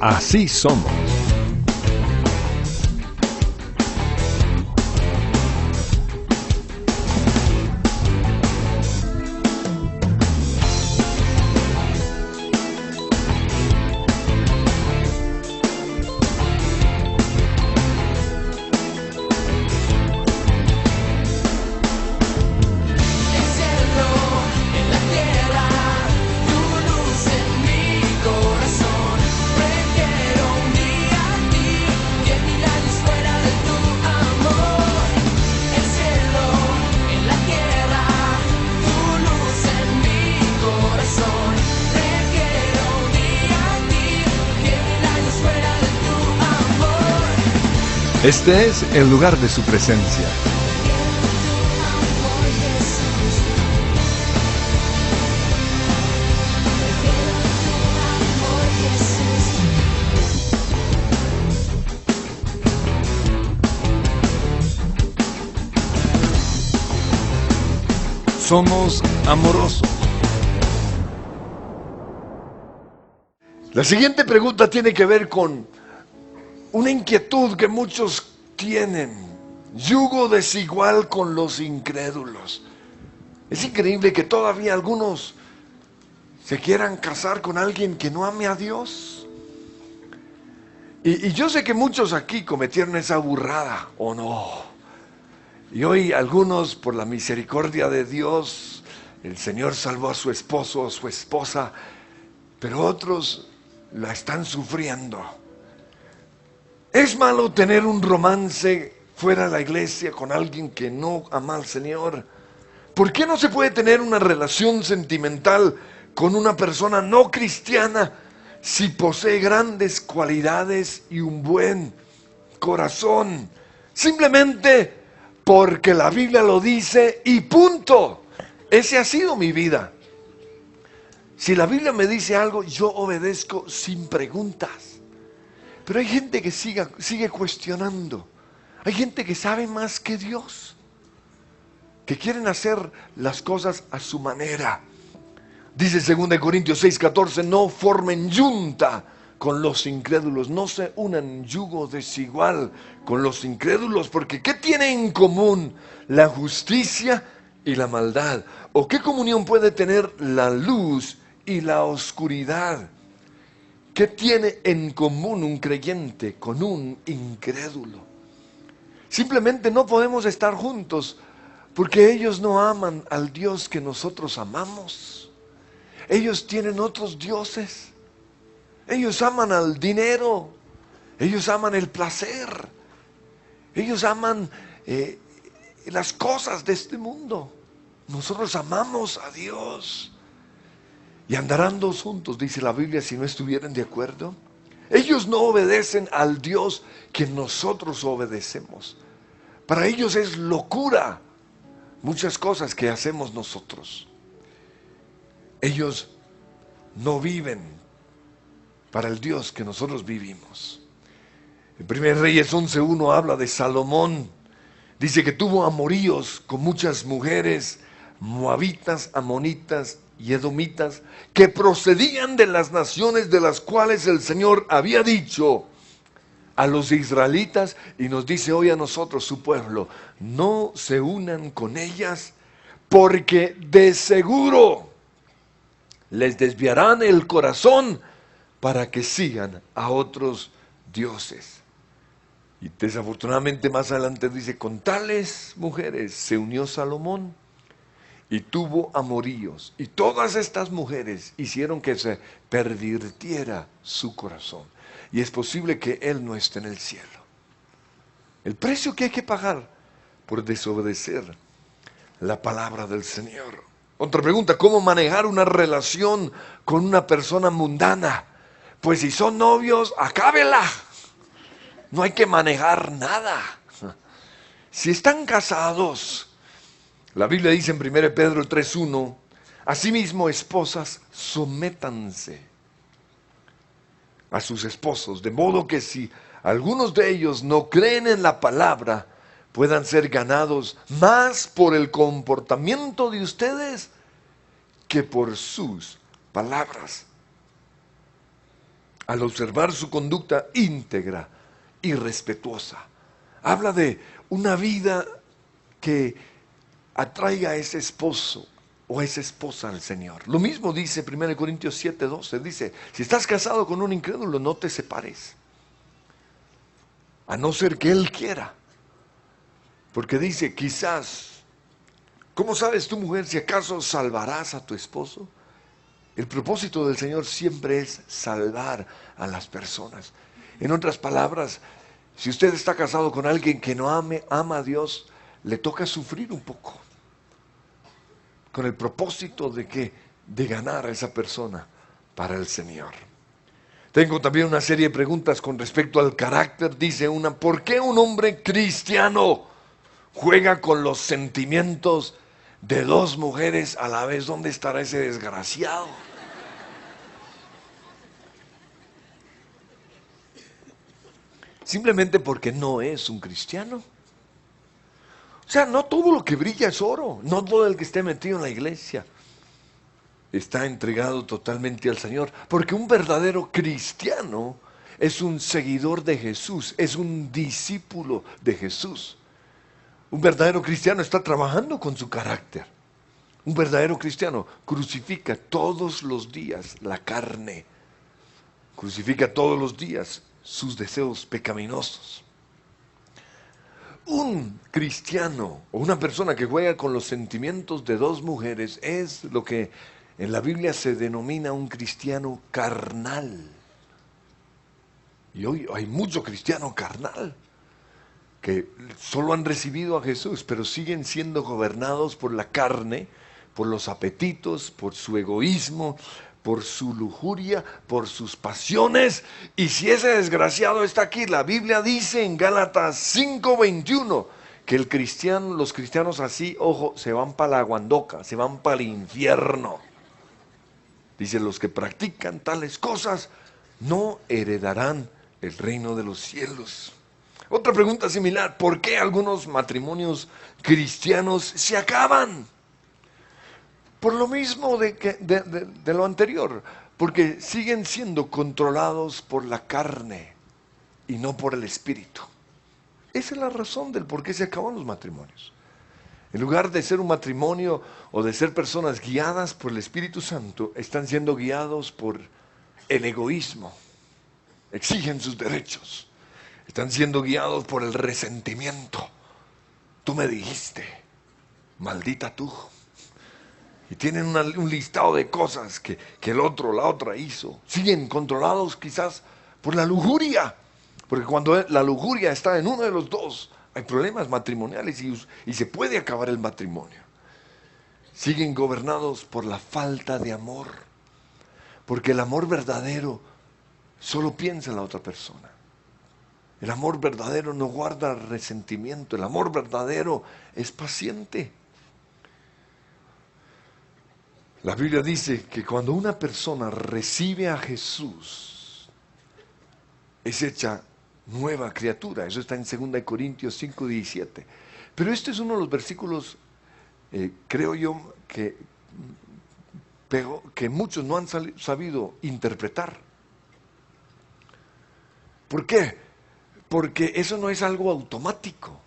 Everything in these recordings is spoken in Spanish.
Así somos. Este es el lugar de su presencia. Somos amorosos. La siguiente pregunta tiene que ver con una inquietud que muchos tienen: yugo desigual con los incrédulos. Es increíble que todavía algunos se quieran casar con alguien que no ame a Dios. Y yo sé que muchos aquí cometieron esa burrada, ¿o no? Y hoy algunos, por la misericordia de Dios, el Señor salvó a su esposo o su esposa, pero otros la están sufriendo. ¿Es malo tener un romance fuera de la iglesia con alguien que no ama al Señor? ¿Por qué no se puede tener una relación sentimental con una persona no cristiana si posee grandes cualidades y un buen corazón? Simplemente porque la Biblia lo dice y punto. Esa ha sido mi vida. Si la Biblia me dice algo, yo obedezco sin preguntas. Pero hay gente que sigue cuestionando. Hay gente que sabe más que Dios, que quieren hacer las cosas a su manera. Dice 2 Corintios 6:14, no formen yunta con los incrédulos, no se unan yugo desigual con los incrédulos, porque ¿qué tiene en común la justicia y la maldad? ¿O qué comunión puede tener la luz y la oscuridad? ¿Qué tiene en común un creyente con un incrédulo? Simplemente no podemos estar juntos porque ellos no aman al Dios que nosotros amamos. Ellos tienen otros dioses. Ellos aman al dinero. Ellos aman el placer. Ellos aman las cosas de este mundo. Nosotros amamos a Dios. Y andarán dos juntos, dice la Biblia, si no estuvieran de acuerdo. Ellos no obedecen al Dios que nosotros obedecemos. Para ellos es locura muchas cosas que hacemos nosotros. Ellos no viven para el Dios que nosotros vivimos. En 1 Reyes 11:1 habla de Salomón. Dice que tuvo amoríos con muchas mujeres, moabitas, amonitas y edomitas, que procedían de las naciones de las cuales el Señor había dicho a los israelitas, y nos dice hoy a nosotros, su pueblo, no se unan con ellas, porque de seguro les desviarán el corazón para que sigan a otros dioses. Y desafortunadamente más adelante dice, con tales mujeres se unió Salomón y tuvo amoríos. Y todas estas mujeres hicieron que se pervirtiera su corazón. Y es posible que él no esté en el cielo. El precio que hay que pagar por desobedecer la palabra del Señor. Otra pregunta, ¿cómo manejar una relación con una persona mundana? Pues si son novios, acábela. No hay que manejar nada. Si están casados, la Biblia dice en 1 Pedro 3:1, asimismo, esposas, sométanse a sus esposos, de modo que si algunos de ellos no creen en la palabra, puedan ser ganados más por el comportamiento de ustedes que por sus palabras. al observar su conducta íntegra y respetuosa. Habla de una vida que atraiga a ese esposo o a esa esposa al Señor. Lo mismo dice 1 Corintios 7:12. Dice, si estás casado con un incrédulo, no te separes. A no ser que Él quiera. Porque dice, quizás, ¿cómo sabes tú, mujer, si acaso salvarás a tu esposo? El propósito del Señor siempre es salvar a las personas. En otras palabras, si usted está casado con alguien que no ama a Dios, le toca sufrir un poco. Con el propósito de ganar a esa persona para el Señor. Tengo también una serie de preguntas con respecto al carácter. Dice una, ¿por qué un hombre cristiano juega con los sentimientos de dos mujeres a la vez? ¿Dónde estará ese desgraciado? Simplemente porque no es un cristiano. O sea, no todo lo que brilla es oro, no todo el que esté metido en la iglesia está entregado totalmente al Señor, porque un verdadero cristiano es un seguidor de Jesús, es un discípulo de Jesús. Un verdadero cristiano está trabajando con su carácter. Un verdadero cristiano crucifica todos los días la carne, crucifica todos los días sus deseos pecaminosos. Un cristiano o una persona que juega con los sentimientos de dos mujeres es lo que en la Biblia se denomina un cristiano carnal. Y hoy hay mucho cristiano carnal que solo han recibido a Jesús, pero siguen siendo gobernados por la carne, por los apetitos, por su egoísmo, por su lujuria, por sus pasiones. Y si ese desgraciado está aquí, la Biblia dice en Gálatas 5:21 que los cristianos así, ojo, se van para la guandoca, se van para el infierno. Dice, los que practican tales cosas no heredarán el reino de los cielos. Otra pregunta similar, ¿por qué algunos matrimonios cristianos se acaban? Por lo mismo de lo anterior, porque siguen siendo controlados por la carne y no por el espíritu. Esa es la razón del por qué se acaban los matrimonios. En lugar de ser un matrimonio o de ser personas guiadas por el Espíritu Santo, están siendo guiados por el egoísmo. Exigen sus derechos. Están siendo guiados por el resentimiento. Tú me dijiste, maldita tú. Y tienen un listado de cosas que la otra hizo. Siguen controlados quizás por la lujuria. Porque cuando la lujuria está en uno de los dos, hay problemas matrimoniales y se puede acabar el matrimonio. Siguen gobernados por la falta de amor. Porque el amor verdadero solo piensa en la otra persona. El amor verdadero no guarda resentimiento. El amor verdadero es paciente. La Biblia dice que cuando una persona recibe a Jesús, es hecha nueva criatura. Eso está en 2 Corintios 5:17. Pero este es uno de los versículos, creo yo, que muchos no han sabido interpretar. ¿Por qué? Porque eso no es algo automático.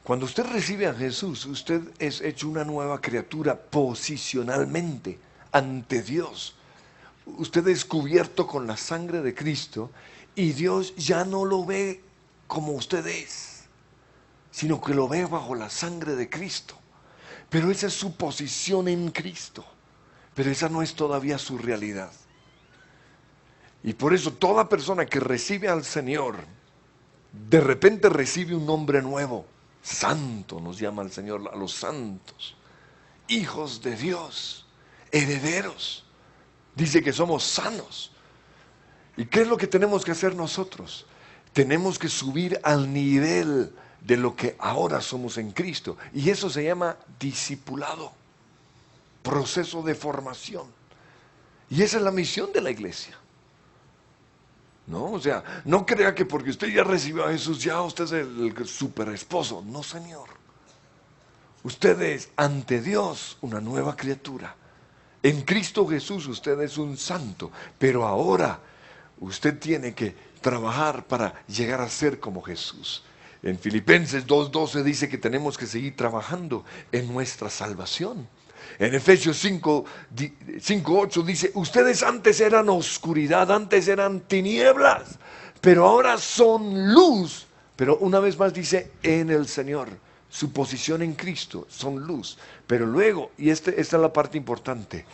Cuando usted recibe a Jesús, usted es hecho una nueva criatura posicionalmente ante Dios. Usted es cubierto con la sangre de Cristo y Dios ya no lo ve como usted es, sino que lo ve bajo la sangre de Cristo. Pero esa es su posición en Cristo. Pero esa no es todavía su realidad. Y por eso toda persona que recibe al Señor, de repente recibe un nombre nuevo. Santo nos llama el Señor a los santos. Hijos de Dios, herederos. Dice que somos sanos. ¿Y qué es lo que tenemos que hacer nosotros? Tenemos que subir al nivel de lo que ahora somos en Cristo. Y eso se llama discipulado, proceso de formación. Y esa es la misión de la iglesia. No, o sea, no crea que porque usted ya recibió a Jesús, ya usted es el super esposo. No, Señor. Usted es ante Dios una nueva criatura. En Cristo Jesús usted es un santo, pero ahora usted tiene que trabajar para llegar a ser como Jesús. En Filipenses 2:12 dice que tenemos que seguir trabajando en nuestra salvación. En Efesios 5:8 dice, ustedes antes eran oscuridad, antes eran tinieblas, pero ahora son luz. Pero una vez más dice, en el Señor, su posición en Cristo, son luz. Pero luego, y esta es la parte importante,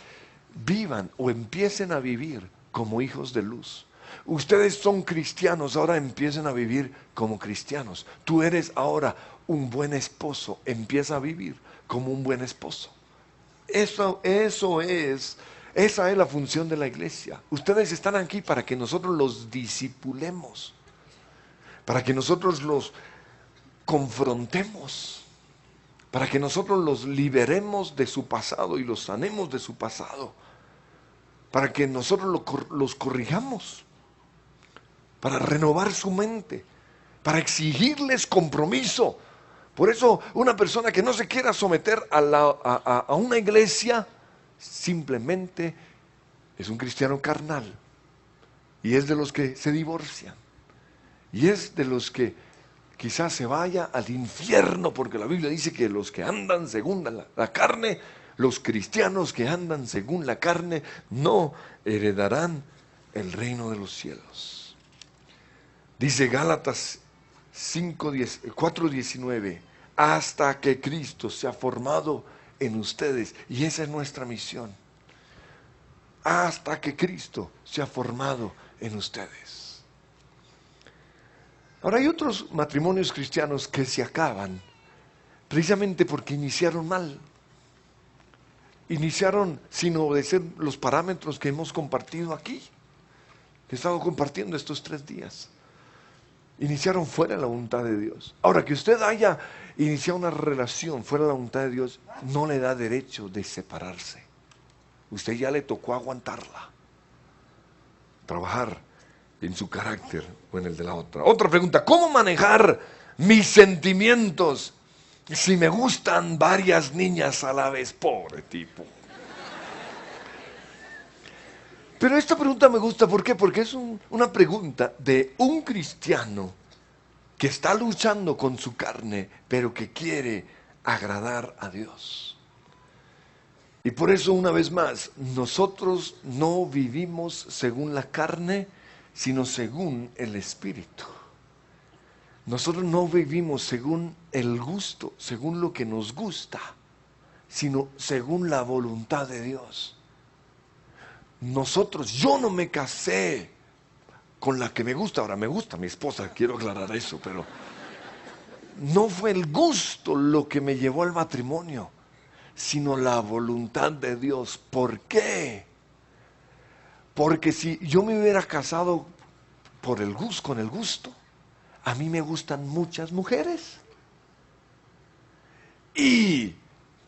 vivan o empiecen a vivir como hijos de luz. Ustedes son cristianos, ahora empiecen a vivir como cristianos. Tú eres ahora un buen esposo, empieza a vivir como un buen esposo. Esa es la función de la iglesia. Ustedes están aquí para que nosotros los discipulemos, para que nosotros los confrontemos, para que nosotros los liberemos de su pasado y los sanemos de su pasado, para que nosotros los corrijamos, para renovar su mente, para exigirles compromiso. Por eso una persona que no se quiera someter a una iglesia, simplemente es un cristiano carnal. Y es de los que se divorcian. Y es de los que quizás se vaya al infierno, porque la Biblia dice que los que andan según la carne, los cristianos que andan según la carne, no heredarán el reino de los cielos. Dice Gálatas 4:19, hasta que Cristo se ha formado en ustedes. Y esa es nuestra misión. Hasta que Cristo se ha formado en ustedes. Ahora hay otros matrimonios cristianos que se acaban precisamente porque iniciaron mal. Iniciaron sin obedecer los parámetros que hemos compartido aquí, que he estado compartiendo estos 3 días. Iniciaron fuera de la voluntad de Dios. Ahora, que usted haya iniciado una relación fuera de la voluntad de Dios, no le da derecho de separarse. Usted ya le tocó aguantarla. Trabajar en su carácter o en el de la otra. Otra pregunta, ¿cómo manejar mis sentimientos si me gustan varias niñas a la vez? Pobre tipo. Pero esta pregunta me gusta, ¿por qué? Porque es una pregunta de un cristiano que está luchando con su carne, pero que quiere agradar a Dios. Y por eso, una vez más, nosotros no vivimos según la carne, sino según el Espíritu. Nosotros no vivimos según el gusto, según lo que nos gusta, sino según la voluntad de Dios. Yo no me casé con la que me gusta. Ahora me gusta mi esposa, quiero aclarar eso, pero no fue el gusto lo que me llevó al matrimonio, sino la voluntad de Dios. ¿Por qué? Porque si yo me hubiera casado con el gusto, a mí me gustan muchas mujeres. Y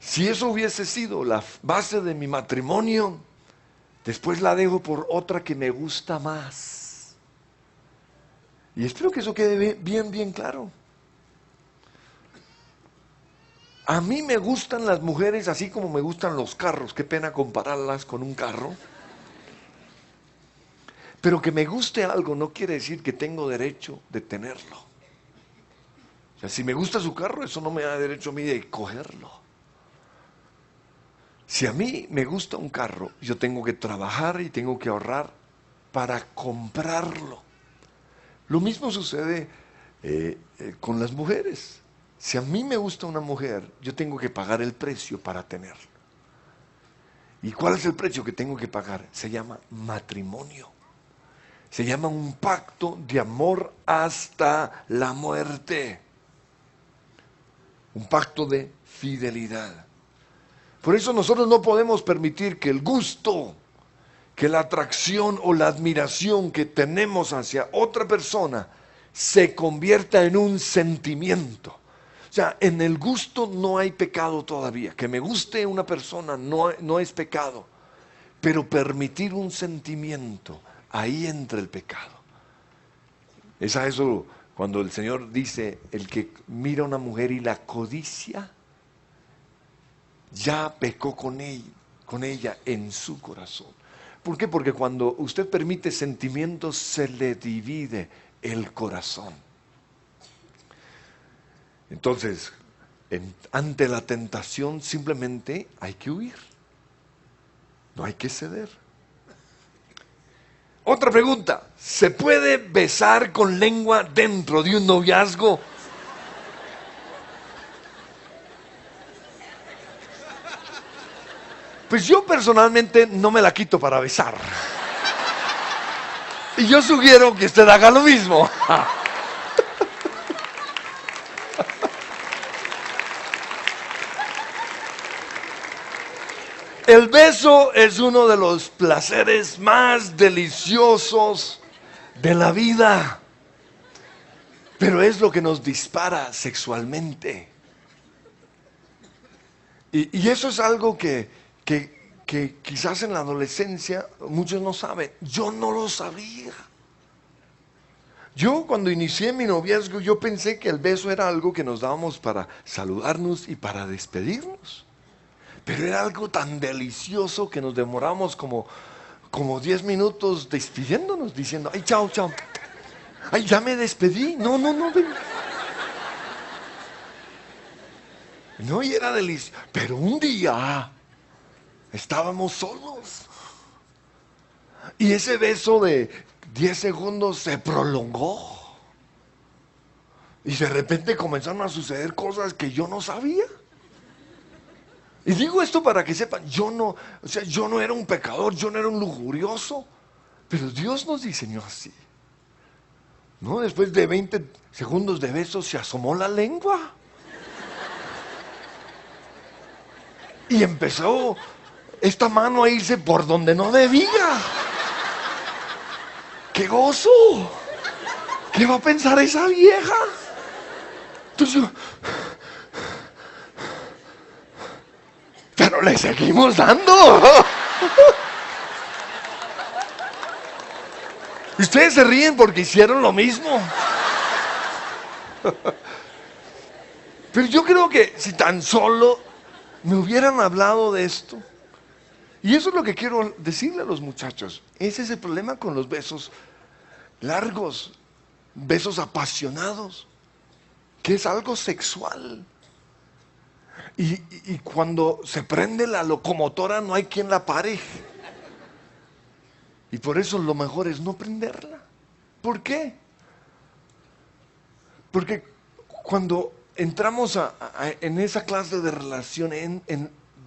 si eso hubiese sido la base de mi matrimonio, después la dejo por otra que me gusta más. Y espero que eso quede bien claro. A mí me gustan las mujeres así como me gustan los carros. Qué pena compararlas con un carro. Pero que me guste algo no quiere decir que tengo derecho de tenerlo. O sea, si me gusta su carro, eso no me da derecho a mí de cogerlo. Si a mí me gusta un carro, yo tengo que trabajar y tengo que ahorrar para comprarlo. Lo mismo sucede con las mujeres. Si a mí me gusta una mujer, yo tengo que pagar el precio para tenerla. ¿Y cuál es el precio que tengo que pagar? Se llama matrimonio. Se llama un pacto de amor hasta la muerte. Un pacto de fidelidad. Por eso nosotros no podemos permitir que el gusto, que la atracción o la admiración que tenemos hacia otra persona se convierta en un sentimiento. O sea, en el gusto no hay pecado todavía. Que me guste una persona no es pecado. Pero permitir un sentimiento, ahí entra el pecado. Es a eso cuando el Señor dice, el que mira a una mujer y la codicia, ya pecó con ella. con ella en su corazón. ¿Por qué? Porque cuando usted permite sentimientos, se le divide el corazón. Entonces, ante la tentación simplemente hay que huir. No hay que ceder. Otra pregunta, ¿se puede besar con lengua dentro de un noviazgo? Pues yo personalmente no me la quito para besar. Y yo sugiero que usted haga lo mismo. El beso es uno de los placeres más deliciosos de la vida, pero es lo que nos dispara sexualmente. Y eso es algo que quizás en la adolescencia muchos no saben. Yo no lo sabía. Yo cuando inicié mi noviazgo, yo pensé que el beso era algo que nos dábamos para saludarnos y para despedirnos. Pero era algo tan delicioso que nos demoramos como 10 minutos despidiéndonos, diciendo, ay, chao, chao. Ay, ya me despedí. No, ven. No, y era delicioso. Pero un día estábamos solos. Y ese beso de 10 segundos se prolongó. Y de repente comenzaron a suceder cosas que yo no sabía. Y digo esto para que sepan, yo no era un pecador, yo no era un lujurioso, pero Dios nos diseñó así. ¿No? Después de 20 segundos de beso se asomó la lengua. Y empezó esta mano a irse por donde no debía. ¡Qué gozo! ¿Qué va a pensar esa vieja? Entonces yo, pero le seguimos dando. Ustedes se ríen porque hicieron lo mismo. Pero yo creo que si tan solo me hubieran hablado de esto. Y eso es lo que quiero decirle a los muchachos. Ese es el problema con los besos largos, besos apasionados, que es algo sexual. Y cuando se prende la locomotora no hay quien la pare. Y por eso lo mejor es no prenderla. ¿Por qué? Porque cuando entramos en esa clase de relación,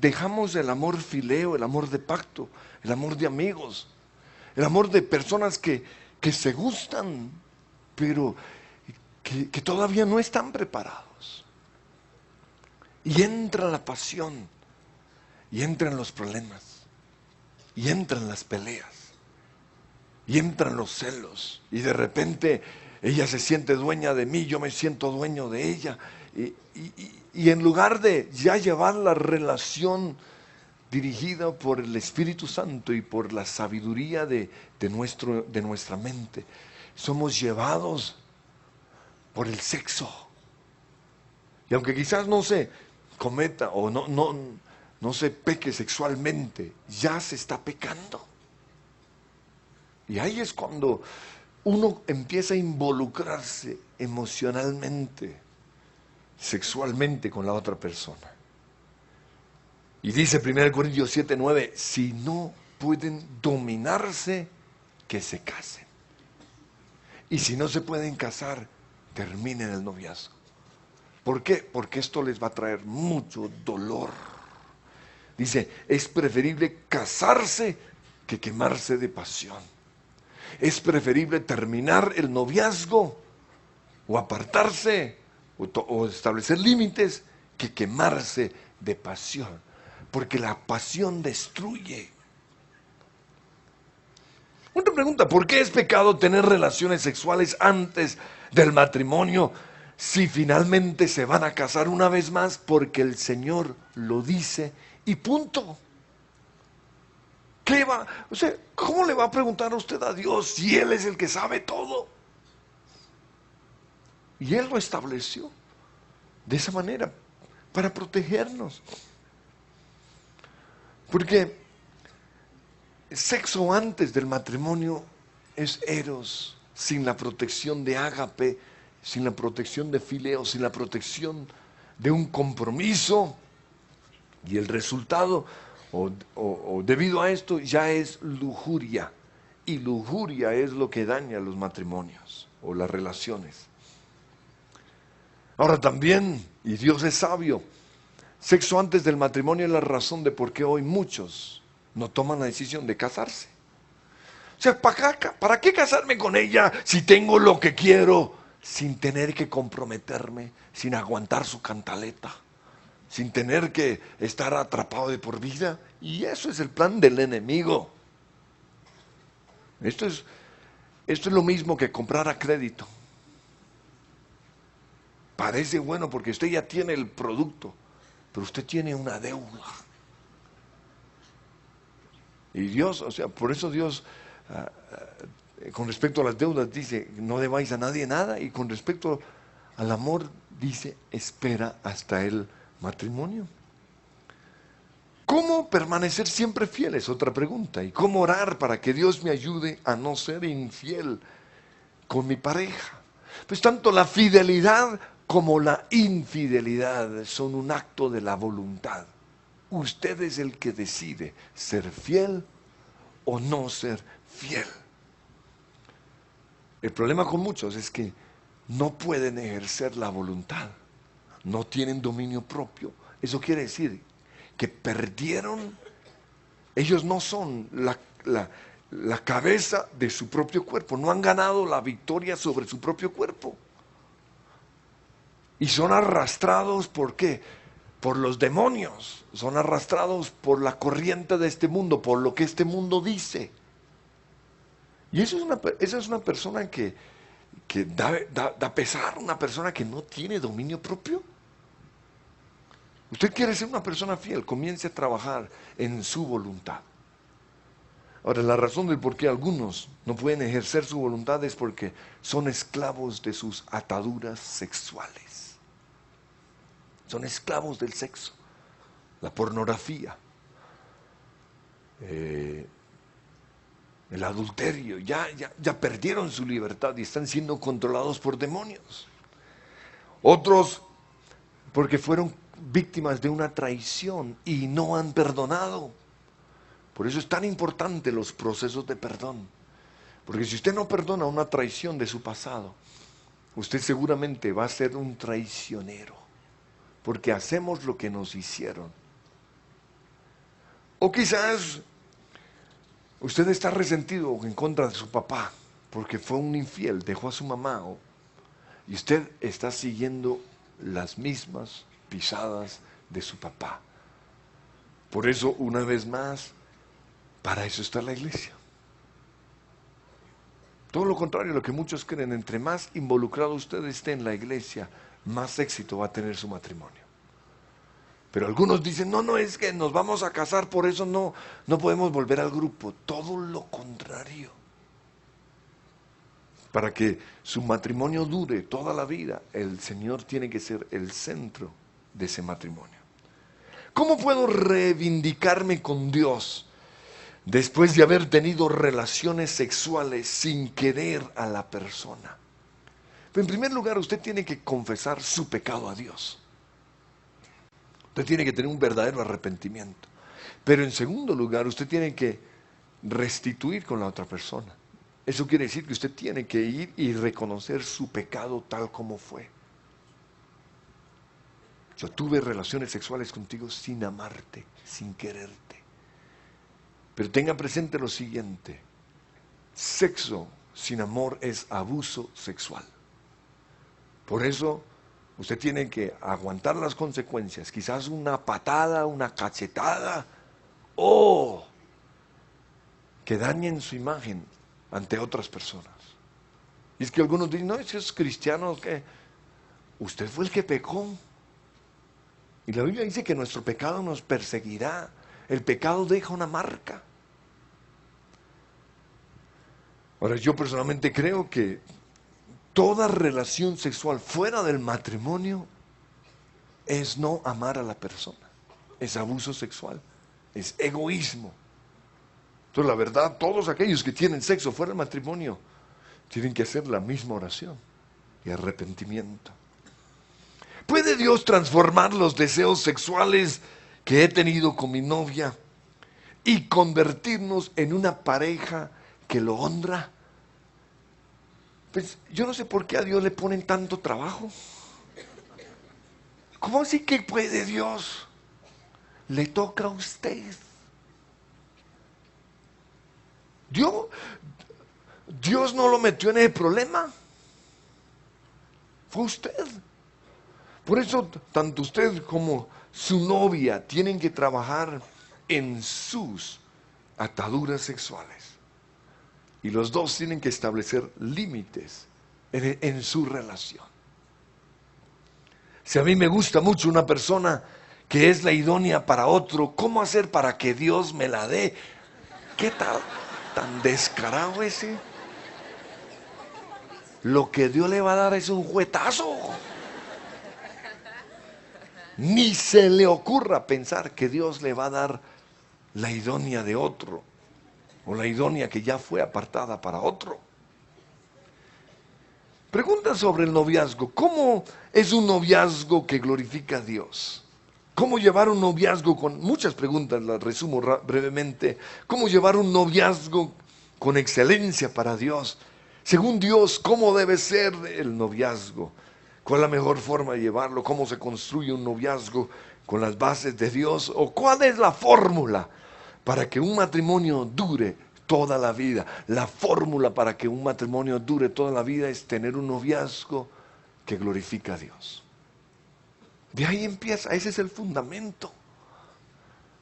dejamos el amor fileo, el amor de pacto, el amor de amigos, el amor de personas que se gustan, pero que todavía no están preparados. Y entra la pasión, y entran los problemas, y entran las peleas, y entran los celos, y de repente ella se siente dueña de mí, yo me siento dueño de ella, y en lugar de ya llevar la relación dirigida por el Espíritu Santo y por la sabiduría de nuestra mente, somos llevados por el sexo. Y aunque quizás no se cometa o no se peque sexualmente, ya se está pecando. Y ahí es cuando uno empieza a involucrarse emocionalmente, sexualmente con la otra persona. Y dice 1 Corintios 7:9, si no pueden dominarse, que se casen. Y si no se pueden casar, terminen el noviazgo. ¿Por qué? Porque esto les va a traer mucho dolor. Dice, es preferible casarse que quemarse de pasión. Es preferible terminar el noviazgo o apartarse o establecer límites que quemarse de pasión. Porque la pasión destruye. Otra pregunta, ¿por qué es pecado tener relaciones sexuales antes del matrimonio si finalmente se van a casar una vez más? Porque el Señor lo dice y punto. ¿Cómo le va a preguntar a usted a Dios si Él es el que sabe todo? Y Él lo estableció de esa manera para protegernos. Porque sexo antes del matrimonio es eros, sin la protección de ágape, sin la protección de fileo, sin la protección de un compromiso. Y el resultado, o debido a esto, ya es lujuria. Y lujuria es lo que daña los matrimonios o las relaciones. Ahora también, y Dios es sabio, sexo antes del matrimonio es la razón de por qué hoy muchos no toman la decisión de casarse. O sea, ¿para qué casarme con ella si tengo lo que quiero sin tener que comprometerme, sin aguantar su cantaleta, sin tener que estar atrapado de por vida? Y eso es el plan del enemigo. Esto es lo mismo que comprar a crédito. Parece bueno porque usted ya tiene el producto, pero usted tiene una deuda. Y Dios, o sea, por eso Dios, con respecto a las deudas, dice, no debáis a nadie nada. Y con respecto al amor, dice, espera hasta el matrimonio. ¿Cómo permanecer siempre fieles? Otra pregunta. ¿Y cómo orar para que Dios me ayude a no ser infiel con mi pareja? Pues tanto la fidelidad como la infidelidad son un acto de la voluntad. Usted es el que decide ser fiel o no ser fiel. El problema con muchos es que no pueden ejercer la voluntad, no tienen dominio propio. Eso quiere decir que perdieron, ellos no son la cabeza de su propio cuerpo, no han ganado la victoria sobre su propio cuerpo. Y son arrastrados, ¿por qué? Por los demonios, son arrastrados por la corriente de este mundo, por lo que este mundo dice. Y esa es una persona que da pesar, una persona que no tiene dominio propio. Usted quiere ser una persona fiel, comience a trabajar en su voluntad. Ahora, la razón del por qué algunos no pueden ejercer su voluntad es porque son esclavos de sus ataduras sexuales. Son esclavos del sexo, la pornografía, el adulterio. Ya perdieron su libertad y están siendo controlados por demonios. Otros porque fueron víctimas de una traición y no han perdonado. Por eso es tan importante los procesos de perdón. Porque si usted no perdona una traición de su pasado, usted seguramente va a ser un traicionero. Porque hacemos lo que nos hicieron. O quizás usted está resentido en contra de su papá porque fue un infiel, dejó a su mamá. Y usted está siguiendo las mismas pisadas de su papá. Por eso, una vez más, para eso está la iglesia. Todo lo contrario a lo que muchos creen, entre más involucrado usted esté en la iglesia, más éxito va a tener su matrimonio. Pero algunos dicen, no, es que nos vamos a casar, por eso no podemos volver al grupo. Todo lo contrario. Para que su matrimonio dure toda la vida, el Señor tiene que ser el centro de ese matrimonio. ¿Cómo puedo reivindicarme con Dios después de haber tenido relaciones sexuales sin querer a la persona? Pero en primer lugar, usted tiene que confesar su pecado a Dios. Usted tiene que tener un verdadero arrepentimiento. Pero en segundo lugar, usted tiene que restituir con la otra persona. Eso quiere decir que usted tiene que ir y reconocer su pecado tal como fue. Yo tuve relaciones sexuales contigo sin amarte, sin quererte. Pero tenga presente lo siguiente: sexo sin amor es abuso sexual. Por eso usted tiene que aguantar las consecuencias, quizás una patada, una cachetada, o que dañen su imagen ante otras personas. Y es que algunos dicen, no, esos cristianos que usted fue el que pecó. Y la Biblia dice que nuestro pecado nos perseguirá. El pecado deja una marca. Ahora, yo personalmente creo que toda relación sexual fuera del matrimonio es no amar a la persona. Es abuso sexual. es egoísmo. Entonces, la verdad, todos aquellos que tienen sexo fuera del matrimonio tienen que hacer la misma oración y arrepentimiento. ¿Puede Dios transformar los deseos sexuales que he tenido con mi novia y convertirnos en una pareja que lo honra? Pues yo no sé por qué a Dios le ponen tanto trabajo. ¿Cómo así que puede Dios? Le toca a usted. Dios no lo metió en ese problema. Fue usted. Por eso, tanto usted como su novia tienen que trabajar en sus ataduras sexuales. Y los dos tienen que establecer límites en su relación. Si a mí me gusta mucho una persona que es la idónea para otro, ¿cómo hacer para que Dios me la dé? ¿Qué tal? Tan descarado ese. Lo que Dios le va a dar es un juetazo. Ni se le ocurra pensar que Dios le va a dar la idónea de otro, o la idónea que ya fue apartada para otro. Pregunta sobre el noviazgo. ¿Cómo es un noviazgo que glorifica a Dios? ¿Cómo llevar un noviazgo con muchas preguntas? Las resumo brevemente. ¿Cómo llevar un noviazgo con excelencia para Dios? Según Dios, ¿cómo debe ser el noviazgo? ¿Cuál es la mejor forma de llevarlo? ¿Cómo se construye un noviazgo con las bases de Dios? ¿O cuál es la fórmula para que un matrimonio dure toda la vida? La fórmula para que un matrimonio dure toda la vida es tener un noviazgo que glorifica a Dios. De ahí empieza, ese es el fundamento.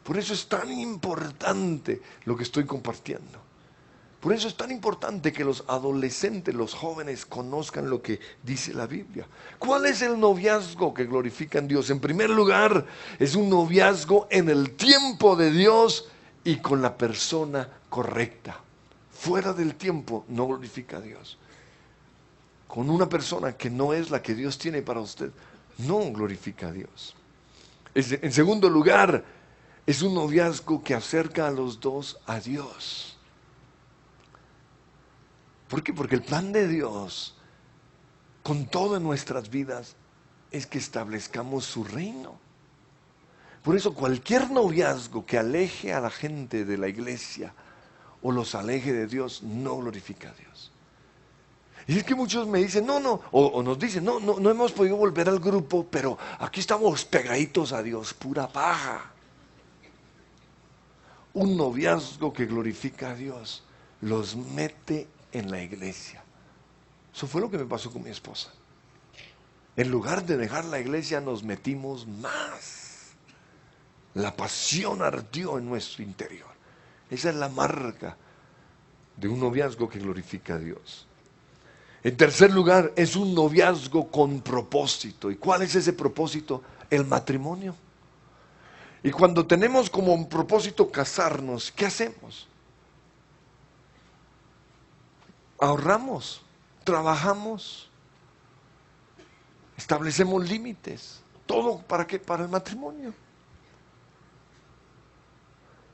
Por eso es tan importante lo que estoy compartiendo. Por eso es tan importante que los adolescentes, los jóvenes, conozcan lo que dice la Biblia. ¿Cuál es el noviazgo que glorifica a Dios? En primer lugar, es un noviazgo en el tiempo de Dios y con la persona correcta. Fuera del tiempo no glorifica a Dios. Con una persona que no es la que Dios tiene para usted, no glorifica a Dios. En segundo lugar, es un noviazgo que acerca a los dos a Dios. ¿Por qué? Porque el plan de Dios con todo en nuestras vidas es que establezcamos su reino. Por eso cualquier noviazgo que aleje a la gente de la iglesia o los aleje de Dios no glorifica a Dios. Y es que muchos me dicen, o nos dicen, no hemos podido volver al grupo, pero aquí estamos pegaditos a Dios, pura paja. Un noviazgo que glorifica a Dios los mete en la iglesia. Eso fue lo que me pasó con mi esposa. En lugar de dejar la iglesia nos metimos más. La pasión ardió en nuestro interior. Esa es la marca de un noviazgo que glorifica a Dios. En tercer lugar, es un noviazgo con propósito. ¿Y cuál es ese propósito? El matrimonio. Y cuando tenemos como un propósito casarnos, ¿qué hacemos? Ahorramos, trabajamos, establecemos límites. ¿Todo para qué? Para el matrimonio.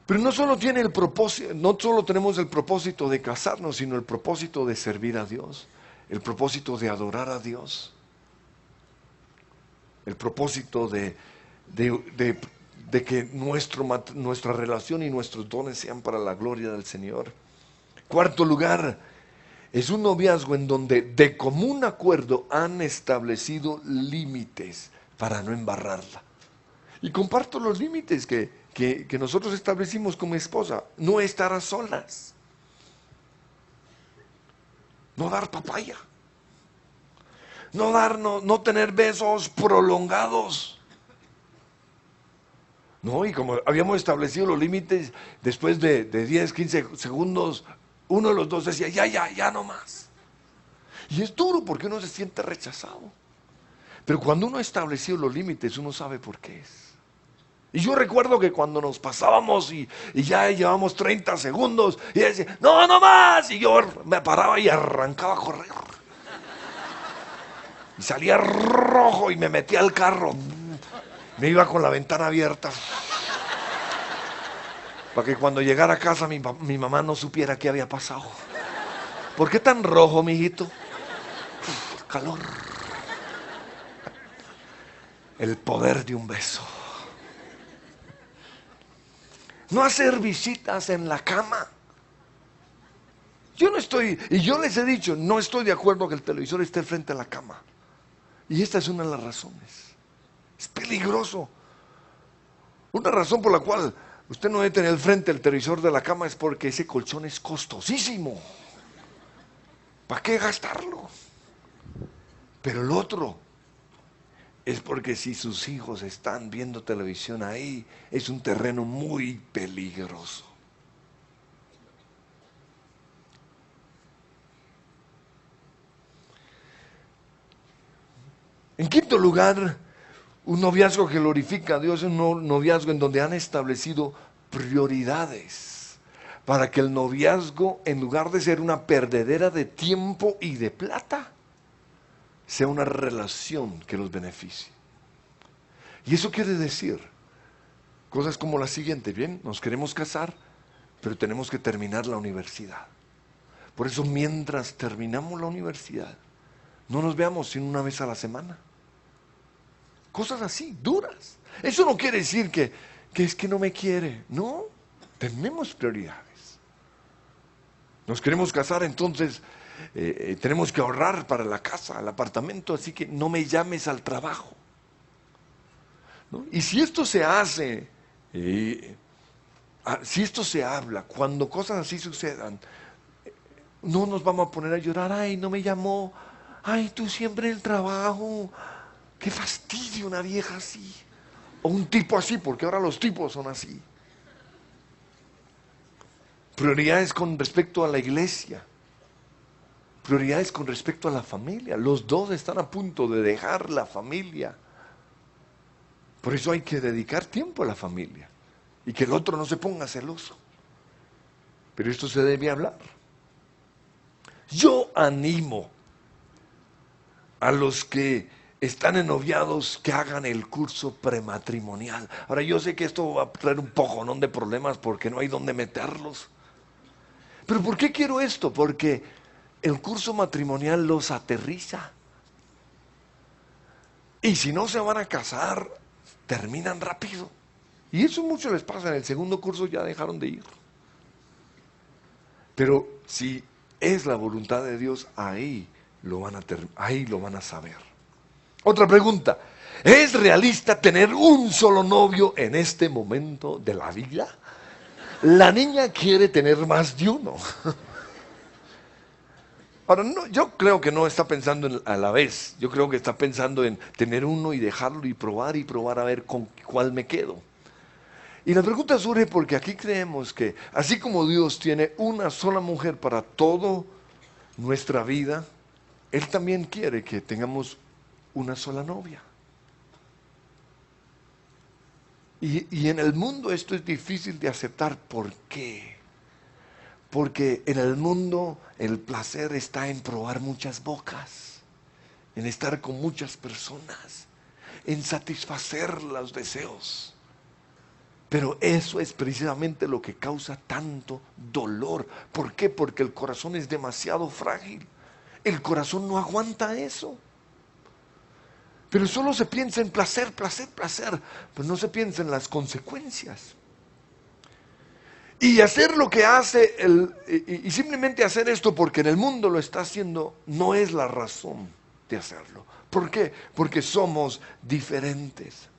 Pero no solo tiene el propósito, no solo tenemos el propósito de casarnos, sino el propósito de servir a Dios, el propósito de adorar a Dios, el propósito de que nuestra relación y nuestros dones sean para la gloria del Señor. Cuarto lugar, es un noviazgo en donde de común acuerdo han establecido límites para no embarrarla. Y comparto los límites que nosotros establecimos con mi esposa. No estar a solas. No dar papaya. No tener besos prolongados. No, y como habíamos establecido los límites, después de 10, 15 segundos, uno de los dos decía, ya no más. Y es duro porque uno se siente rechazado. Pero cuando uno ha establecido los límites, uno sabe por qué es. Y yo recuerdo que cuando nos pasábamos y ya llevábamos 30 segundos, y ella decía, no más. Y yo me paraba y arrancaba a correr. Y salía rojo y me metía al carro. Me iba con la ventana abierta. para que cuando llegara a casa mi mamá no supiera qué había pasado. ¿Por qué tan rojo, mijito? Uf, calor. El poder de un beso. No hacer visitas en la cama. Yo no estoy, y yo les he dicho, no estoy de acuerdo que el televisor esté frente a la cama. Y esta es una de las razones. Es peligroso. Una razón por la cual usted no debe tener frente al televisor de la cama es porque ese colchón es costosísimo. ¿Para qué gastarlo? Pero el otro es porque si sus hijos están viendo televisión ahí, es un terreno muy peligroso. En quinto lugar, un noviazgo que glorifica a Dios es un noviazgo en donde han establecido prioridades para que el noviazgo, en lugar de ser una perdedera de tiempo y de plata, sea una relación que los beneficie. Y eso quiere decir cosas como la siguiente: bien, nos queremos casar, pero tenemos que terminar la universidad. Por eso, mientras terminamos la universidad, no nos veamos sino una vez a la semana. Cosas así, duras. Eso no quiere decir que es que no me quiere. No, tenemos prioridades. Nos queremos casar, entonces tenemos que ahorrar para la casa, el apartamento, así que no me llames al trabajo, ¿no? Y si esto se hace, si esto se habla, cuando cosas así sucedan, no nos vamos a poner a llorar. Ay, no me llamó. Ay, tú siempre en el trabajo. Qué fastidio una vieja así. O un tipo así, porque ahora los tipos son así. Prioridades con respecto a la iglesia. Prioridades con respecto a la familia. Los dos están a punto de dejar la familia. Por eso hay que dedicar tiempo a la familia. Y que el otro no se ponga celoso. Pero esto se debe hablar. Yo animo a los que están ennoviados que hagan el curso prematrimonial. Ahora, yo sé que esto va a traer un pojonón de problemas porque no hay dónde meterlos. Pero ¿por qué quiero esto? Porque el curso matrimonial los aterriza. Y si no se van a casar, terminan rápido. Y eso mucho les pasa. En el segundo curso ya dejaron de ir. Pero si es la voluntad de Dios, ahí lo van a saber. Otra pregunta: ¿es realista tener un solo novio en este momento de la vida? La niña quiere tener más de uno. Ahora, no, yo creo que no está pensando a la vez. Yo creo que está pensando en tener uno y dejarlo y probar a ver con cuál me quedo. Y la pregunta surge porque aquí creemos que así como Dios tiene una sola mujer para toda nuestra vida, Él también quiere que tengamos una sola novia. Y en el mundo esto es difícil de aceptar. ¿Por qué? Porque en el mundo el placer está en probar muchas bocas, en estar con muchas personas, en satisfacer los deseos. Pero eso es precisamente lo que causa tanto dolor. ¿Por qué? Porque el corazón es demasiado frágil. El corazón no aguanta eso. Pero solo se piensa en placer, placer, placer. Pues no se piensa en las consecuencias. Y hacer lo que hace, y simplemente hacer esto porque en el mundo lo está haciendo, no es la razón de hacerlo. ¿Por qué? Porque somos diferentes.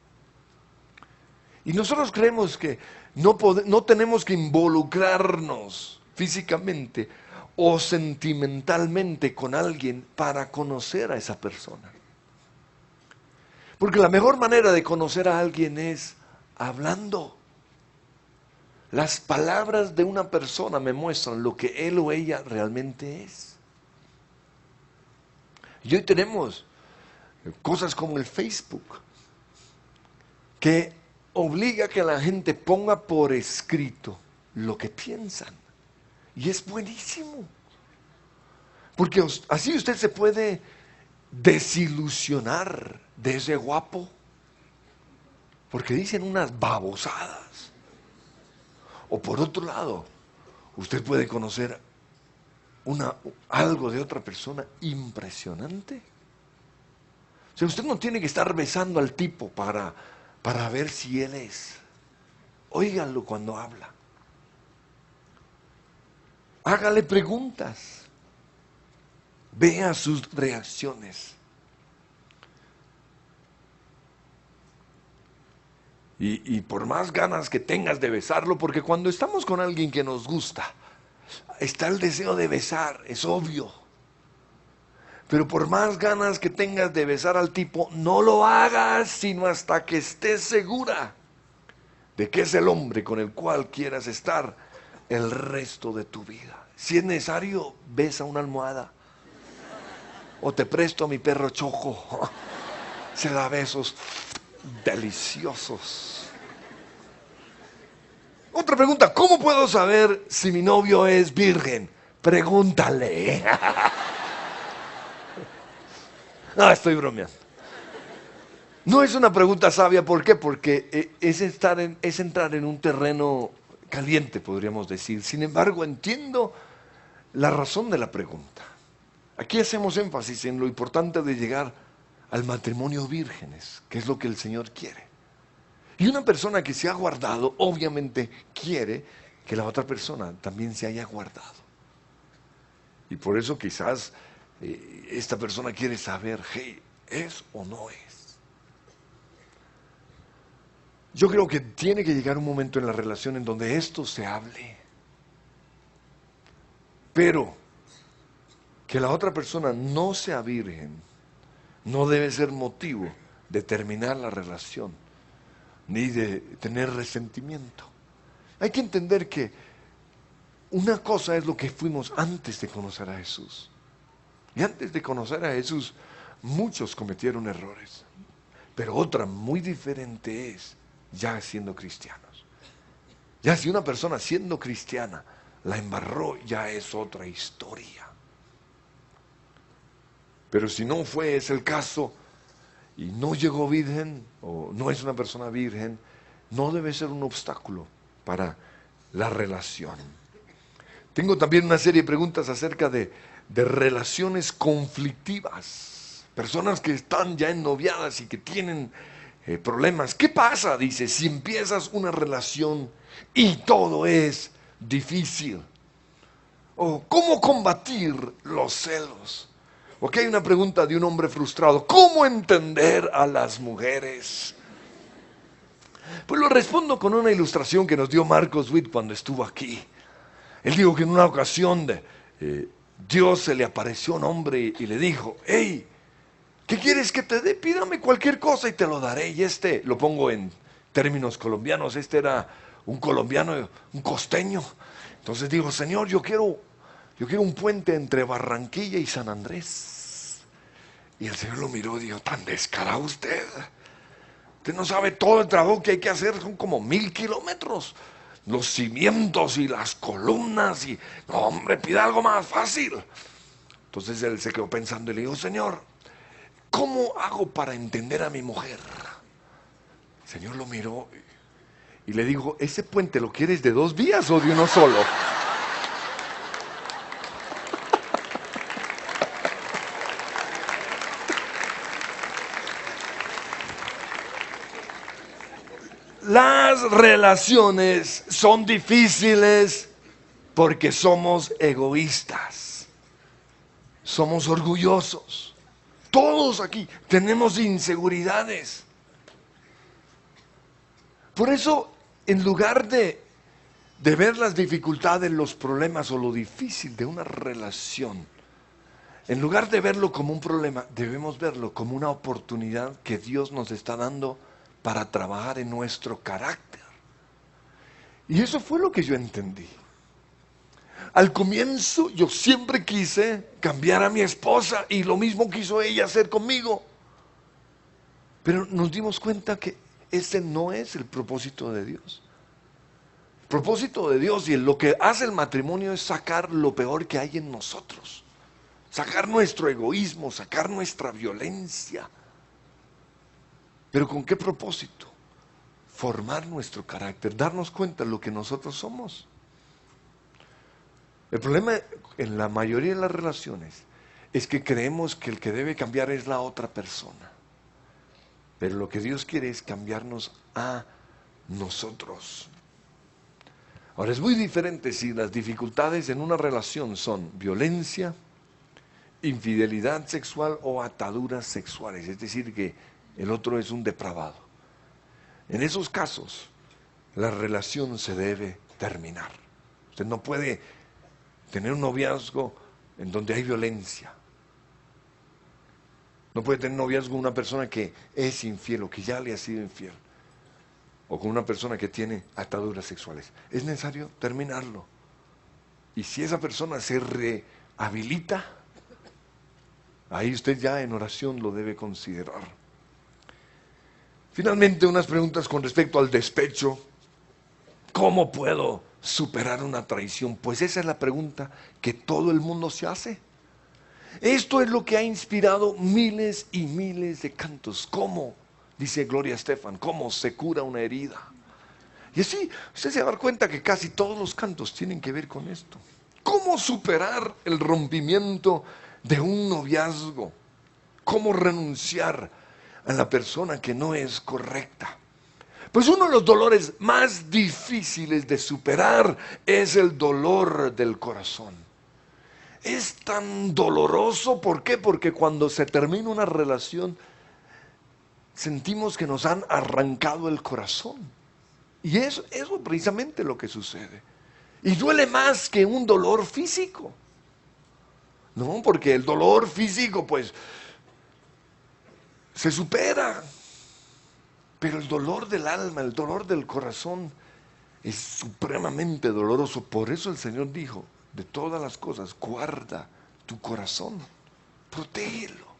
Y nosotros creemos que no tenemos que involucrarnos físicamente o sentimentalmente con alguien para conocer a esa persona. Porque la mejor manera de conocer a alguien es hablando. Las palabras de una persona me muestran lo que él o ella realmente es. Y hoy tenemos cosas como el Facebook, que obliga a que la gente ponga por escrito lo que piensan. Y es buenísimo. Porque así usted se puede desilusionar de ese guapo, porque dicen unas babosadas. O por otro lado, usted puede conocer algo de otra persona impresionante. O sea, usted no tiene que estar besando al tipo para ver si él es. Óigalo cuando habla. Hágale preguntas. Vea sus reacciones. Y por más ganas que tengas de besarlo, porque cuando estamos con alguien que nos gusta, está el deseo de besar, es obvio. Pero por más ganas que tengas de besar al tipo, no lo hagas sino hasta que estés segura de que es el hombre con el cual quieras estar el resto de tu vida. Si es necesario, besa una almohada. O te presto a mi perro Choco. Se da besos deliciosos. Otra pregunta, ¿cómo puedo saber si mi novio es virgen? Pregúntale. No, estoy bromeando. No es una pregunta sabia, ¿por qué? Porque es entrar en un terreno caliente, podríamos decir. Sin embargo, entiendo la razón de la pregunta. Aquí hacemos énfasis en lo importante de llegar al matrimonio vírgenes, que es lo que el Señor quiere. Y una persona que se ha guardado, obviamente quiere que la otra persona también se haya guardado. Y por eso quizás esta persona quiere saber, hey, ¿es o no es? Yo creo que tiene que llegar un momento en la relación en donde esto se hable. Pero que la otra persona no sea virgen no debe ser motivo de terminar la relación, ni de tener resentimiento. Hay que entender que una cosa es lo que fuimos antes de conocer a Jesús. Y antes de conocer a Jesús, muchos cometieron errores. Pero otra muy diferente es ya siendo cristianos. Ya si una persona siendo cristiana la embarró, ya es otra historia. Pero si no fue ese el caso y no llegó virgen o no es una persona virgen, no debe ser un obstáculo para la relación. Tengo también una serie de preguntas acerca de relaciones conflictivas. Personas que están ya ennoviadas y que tienen problemas. ¿Qué pasa? Dice, si empiezas una relación y todo es difícil. O ¿cómo combatir los celos? Porque hay una pregunta de un hombre frustrado. ¿Cómo entender a las mujeres? Pues lo respondo con una ilustración que nos dio Marcos Witt cuando estuvo aquí. Él dijo que en una ocasión Dios se le apareció a un hombre y le dijo, hey, ¿qué quieres que te dé? Pídame cualquier cosa y te lo daré. Y lo pongo en términos colombianos, era un colombiano, un costeño. Entonces dijo, Señor, yo quiero un puente entre Barranquilla y San Andrés. Y el Señor lo miró y dijo, tan descarado usted. Usted no sabe todo el trabajo que hay que hacer, son como 1000 kilómetros. Los cimientos y las columnas y, no hombre, pida algo más fácil. Entonces él se quedó pensando y le dijo, Señor, ¿cómo hago para entender a mi mujer? El Señor lo miró y le dijo, ¿ese puente lo quieres de 2 vías o de uno solo? Las relaciones son difíciles porque somos egoístas, somos orgullosos. Todos aquí tenemos inseguridades. Por eso, en lugar de ver las dificultades, los problemas o lo difícil de una relación, en lugar de verlo como un problema, debemos verlo como una oportunidad que Dios nos está dando para trabajar en nuestro carácter. Y eso fue lo que yo entendí. Al comienzo yo siempre quise cambiar a mi esposa y lo mismo quiso ella hacer conmigo. Pero nos dimos cuenta que ese no es el propósito de Dios. El propósito de Dios y lo que hace el matrimonio es sacar lo peor que hay en nosotros. Sacar nuestro egoísmo, sacar nuestra violencia. ¿Pero con qué propósito? formar nuestro carácter, darnos cuenta de lo que nosotros somos. El problema en la mayoría de las relaciones es que creemos que el que debe cambiar es la otra persona. Pero lo que Dios quiere es cambiarnos a nosotros. Ahora es muy diferente si las dificultades en una relación son violencia, infidelidad sexual o ataduras sexuales, es decir, que el otro es un depravado. En esos casos, la relación se debe terminar. Usted no puede tener un noviazgo en donde hay violencia. No puede tener noviazgo con una persona que es infiel o que ya le ha sido infiel. O con una persona que tiene ataduras sexuales. Es necesario terminarlo. Y si esa persona se rehabilita, ahí usted ya en oración lo debe considerar. Finalmente, unas preguntas con respecto al despecho. ¿Cómo puedo superar una traición? Pues esa es la pregunta que todo el mundo se hace. Esto es lo que ha inspirado miles y miles de cantos. ¿Cómo? Dice Gloria Estefan, ¿cómo se cura una herida? Y así, usted se va a dar cuenta que casi todos los cantos tienen que ver con esto. ¿Cómo superar el rompimiento de un noviazgo? ¿Cómo renunciar a la persona que no es correcta? Pues uno de los dolores más difíciles de superar es el dolor del corazón. Es tan doloroso, ¿por qué? Porque cuando se termina una relación, sentimos que nos han arrancado el corazón. Y eso es precisamente lo que sucede. Y duele más que un dolor físico. No, porque el dolor físico, pues, se supera. Pero el dolor del alma, el dolor del corazón, es supremamente doloroso. Por eso el Señor dijo, de todas las cosas, guarda tu corazón, protégelo.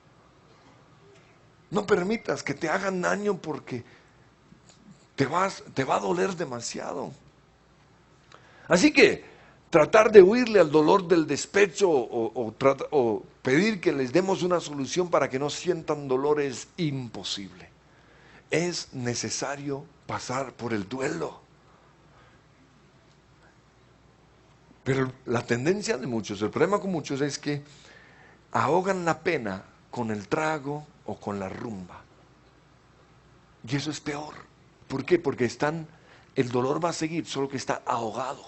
No permitas que te hagan daño porque te va a doler demasiado. Así que tratar de huirle al dolor del despecho o pedir que les demos una solución para que no sientan dolor es imposible. Es necesario pasar por el duelo. Pero la tendencia de muchos, el problema con muchos es que ahogan la pena con el trago o con la rumba. Y eso es peor. ¿Por qué? Porque el dolor va a seguir, solo que está ahogado.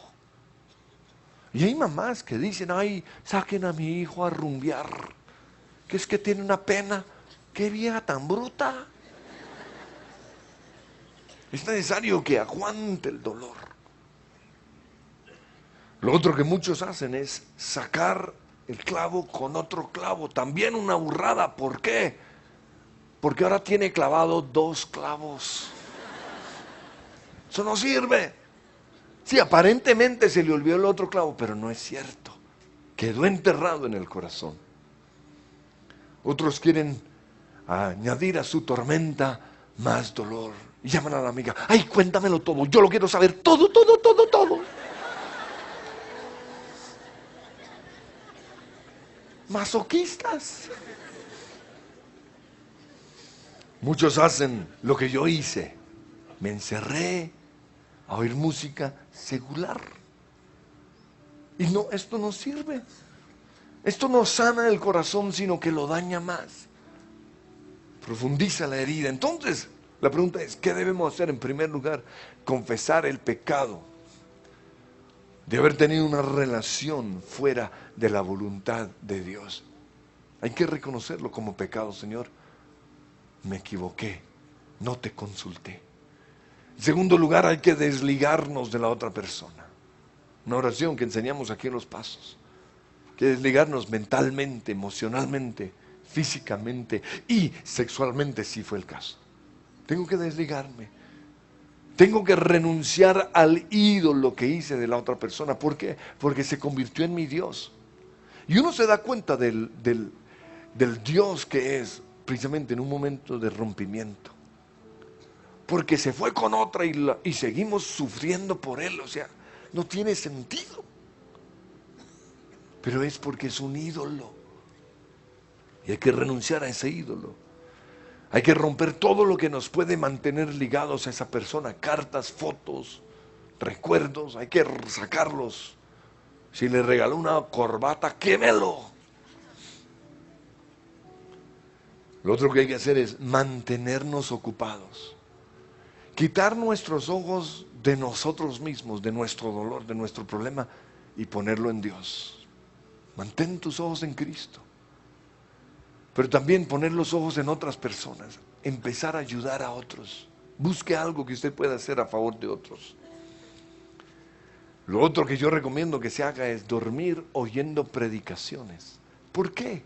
Y hay mamás que dicen, ay, saquen a mi hijo a rumbear, que es que tiene una pena. ¡Qué vieja tan bruta! Es necesario que aguante el dolor. Lo otro que muchos hacen es sacar el clavo con otro clavo. También una burrada. ¿Por qué? Porque ahora tiene clavado 2 clavos. Eso no sirve. Sí, aparentemente se le olvidó el otro clavo, pero no es cierto. Quedó enterrado en el corazón. Otros quieren añadir a su tormenta más dolor. Y llaman a la amiga, ay, cuéntamelo todo, yo lo quiero saber todo, todo, todo, todo. Masoquistas. Muchos hacen lo que yo hice. Me encerré a oír música secular. Y no, esto no sirve. Esto no sana el corazón, sino que lo daña más. Profundiza la herida. Entonces, la pregunta es, ¿qué debemos hacer? En primer lugar, confesar el pecado de haber tenido una relación fuera de la voluntad de Dios. Hay que reconocerlo como pecado. Señor, me equivoqué, no te consulté. En segundo lugar, hay que desligarnos de la otra persona. Una oración que enseñamos aquí en los pasos. Hay que desligarnos mentalmente, emocionalmente, físicamente y sexualmente, si fue el caso. Tengo que desligarme. Tengo que renunciar al ídolo que hice de la otra persona. ¿Por qué? Porque se convirtió en mi Dios. Y uno se da cuenta del Dios que es precisamente en un momento de rompimiento. Porque se fue con otra y seguimos sufriendo por él. O sea, no tiene sentido. Pero es porque es un ídolo. Y hay que renunciar a ese ídolo. Hay que romper todo lo que nos puede mantener ligados a esa persona. Cartas, fotos, recuerdos, hay que sacarlos. Si le regaló una corbata, quémelo. Lo otro que hay que hacer es mantenernos ocupados. Quitar nuestros ojos de nosotros mismos, de nuestro dolor, de nuestro problema, y ponerlo en Dios. Mantén tus ojos en Cristo. Pero también poner los ojos en otras personas. Empezar a ayudar a otros. Busque algo que usted pueda hacer a favor de otros. Lo otro que yo recomiendo que se haga es dormir oyendo predicaciones. ¿Por qué?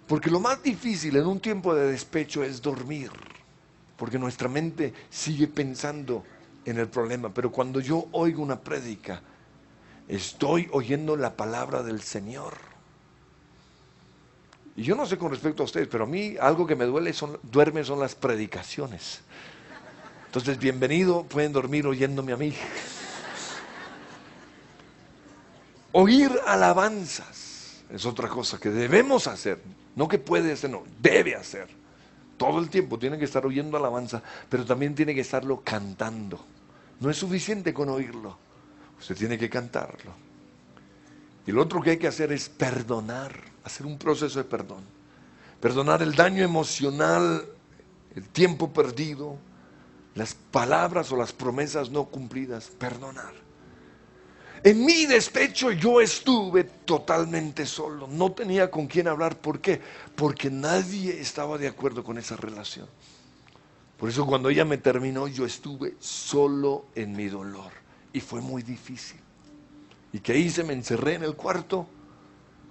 Porque lo más difícil en un tiempo de despecho es dormir. Porque nuestra mente sigue pensando en el problema. Pero cuando yo oigo una prédica, estoy oyendo la palabra del Señor. Y yo no sé con respecto a ustedes, pero a mí algo que me duerme son las predicaciones. Entonces, bienvenido, pueden dormir oyéndome a mí. Oír alabanzas es otra cosa que debemos hacer. No que puede hacer, no, debe hacer. Todo el tiempo tiene que estar oyendo alabanza, pero también tiene que estarlo cantando. No es suficiente con oírlo, usted tiene que cantarlo. Y lo otro que hay que hacer es perdonar, hacer un proceso de perdón. Perdonar el daño emocional, el tiempo perdido, las palabras o las promesas no cumplidas, perdonar. En mi despecho yo estuve totalmente solo, no tenía con quién hablar. ¿Por qué? Porque nadie estaba de acuerdo con esa relación. Por eso cuando ella me terminó, yo estuve solo en mi dolor y fue muy difícil. ¿Y qué hice? Me encerré en el cuarto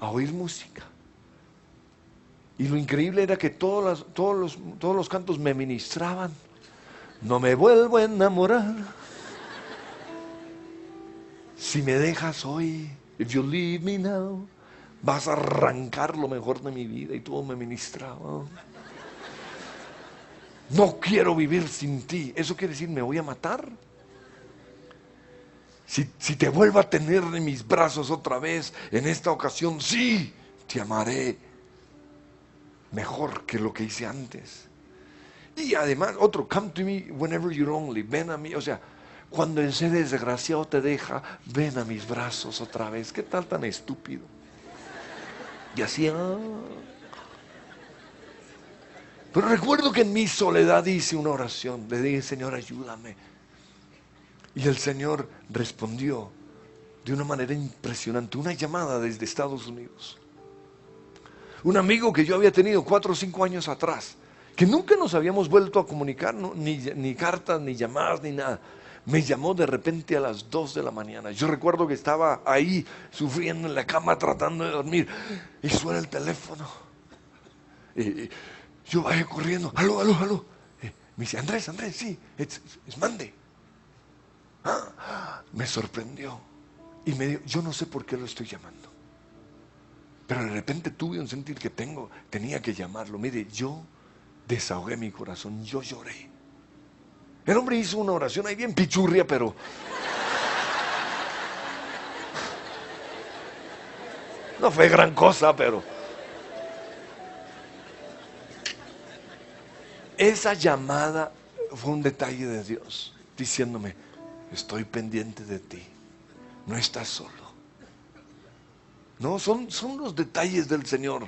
a oír música. Y lo increíble era que todos los cantos me ministraban. No me vuelvo a enamorar. Si me dejas hoy, if you leave me now, vas a arrancar lo mejor de mi vida. Y todo me ministraba. No quiero vivir sin ti. ¿Eso quiere decir me voy a matar? Si te vuelvo a tener en mis brazos otra vez, en esta ocasión, sí, te amaré mejor que lo que hice antes. Y además, otro, come to me whenever you're lonely, ven a mí, o sea, cuando ese desgraciado te deja, ven a mis brazos otra vez. ¿Qué tal tan estúpido? Y así, Pero recuerdo que en mi soledad hice una oración, le dije, Señor, ayúdame. Y el Señor respondió de una manera impresionante, una llamada desde Estados Unidos. Un amigo que yo había tenido 4 o 5 años atrás, que nunca nos habíamos vuelto a comunicar, ¿no? ni cartas, ni llamadas, ni nada. Me llamó de repente a las 2 de la mañana. Yo recuerdo que estaba ahí sufriendo en la cama tratando de dormir y suena el teléfono. Y yo bajé corriendo, aló. Me dice, Andrés, sí, es Monday. Me sorprendió y me dijo, yo no sé por qué lo estoy llamando, pero de repente tuve un sentir que tenía que llamarlo. Mire, yo desahogué mi corazón, yo lloré. El hombre hizo una oración ahí bien pichurria, pero no fue gran cosa, pero esa llamada fue un detalle de Dios, diciéndome, estoy pendiente de ti, no estás solo. No, son los detalles del Señor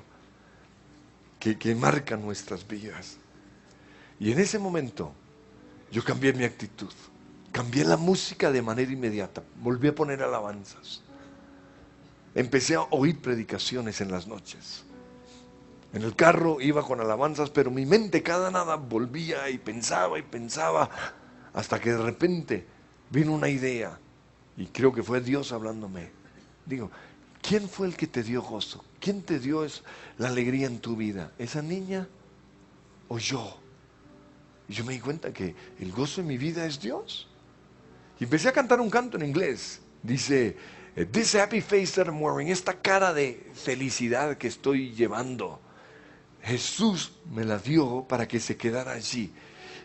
que marcan nuestras vidas. Y en ese momento yo cambié mi actitud, cambié la música de manera inmediata, volví a poner alabanzas, empecé a oír predicaciones en las noches. En el carro iba con alabanzas, pero mi mente cada nada volvía y pensaba, hasta que de repente vino una idea, y creo que fue Dios hablándome. Digo, ¿quién fue el que te dio gozo? ¿Quién te dio la alegría en tu vida? ¿Esa niña o yo? Y yo me di cuenta que el gozo en mi vida es Dios. Y empecé a cantar un canto en inglés. Dice, this happy face that I'm wearing, esta cara de felicidad que estoy llevando, Jesús me la dio para que se quedara allí.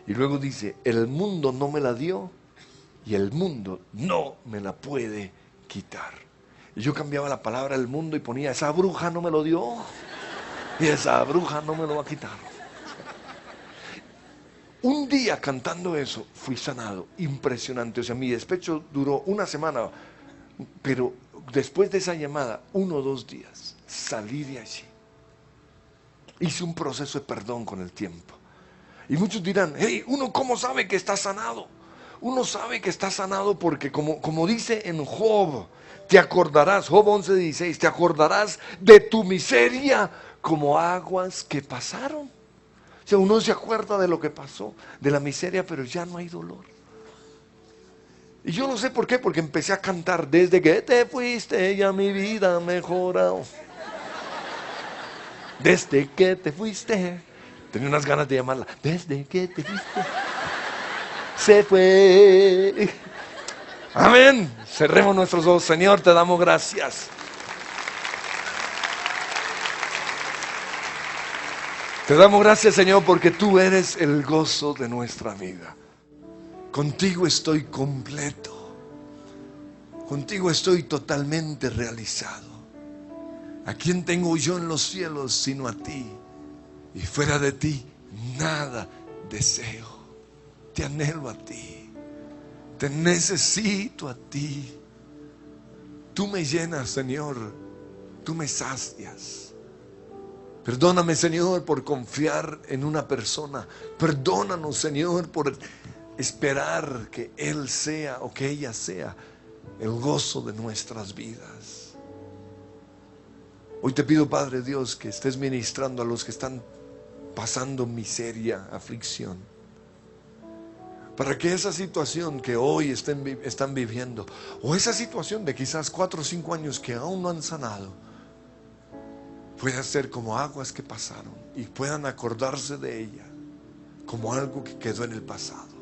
Y luego dice, el mundo no me la dio y el mundo no me la puede quitar. Y yo cambiaba la palabra el mundo y ponía, esa bruja no me lo dio y esa bruja no me lo va a quitar. Un día cantando eso, fui sanado. Impresionante. O sea, mi despecho duró una semana, pero después de esa llamada, 1 o 2 días, salí de allí. Hice un proceso de perdón con el tiempo. Y muchos dirán, hey, ¿uno cómo sabe que está sanado? Uno sabe que está sanado porque como dice en Job, te acordarás, Job 11:16, te acordarás de tu miseria como aguas que pasaron. O sea, uno se acuerda de lo que pasó, de la miseria, pero ya no hay dolor. Y yo no sé por qué, porque empecé a cantar, desde que te fuiste ya mi vida ha mejorado. Desde que te fuiste, tenía unas ganas de llamarla, desde que te fuiste, se fue. Amén. Cerremos nuestros ojos. Señor, te damos gracias. Te damos gracias, Señor, porque tú eres el gozo de nuestra vida. Contigo estoy completo. Contigo estoy totalmente realizado. ¿A quién tengo yo en los cielos sino a ti? Y fuera de ti, nada deseo. Te anhelo a ti. Te necesito a ti. Tú me llenas, Señor. Tú me sacias. Perdóname, Señor, por confiar en una persona. Perdónanos, Señor, por esperar que Él sea o que ella sea el gozo de nuestras vidas. Hoy te pido, Padre Dios, que estés ministrando a los que están pasando miseria, aflicción, para que esa situación que hoy están viviendo, o esa situación de quizás 4 o 5 años que aún no han sanado, pueda ser como aguas que pasaron y puedan acordarse de ella como algo que quedó en el pasado.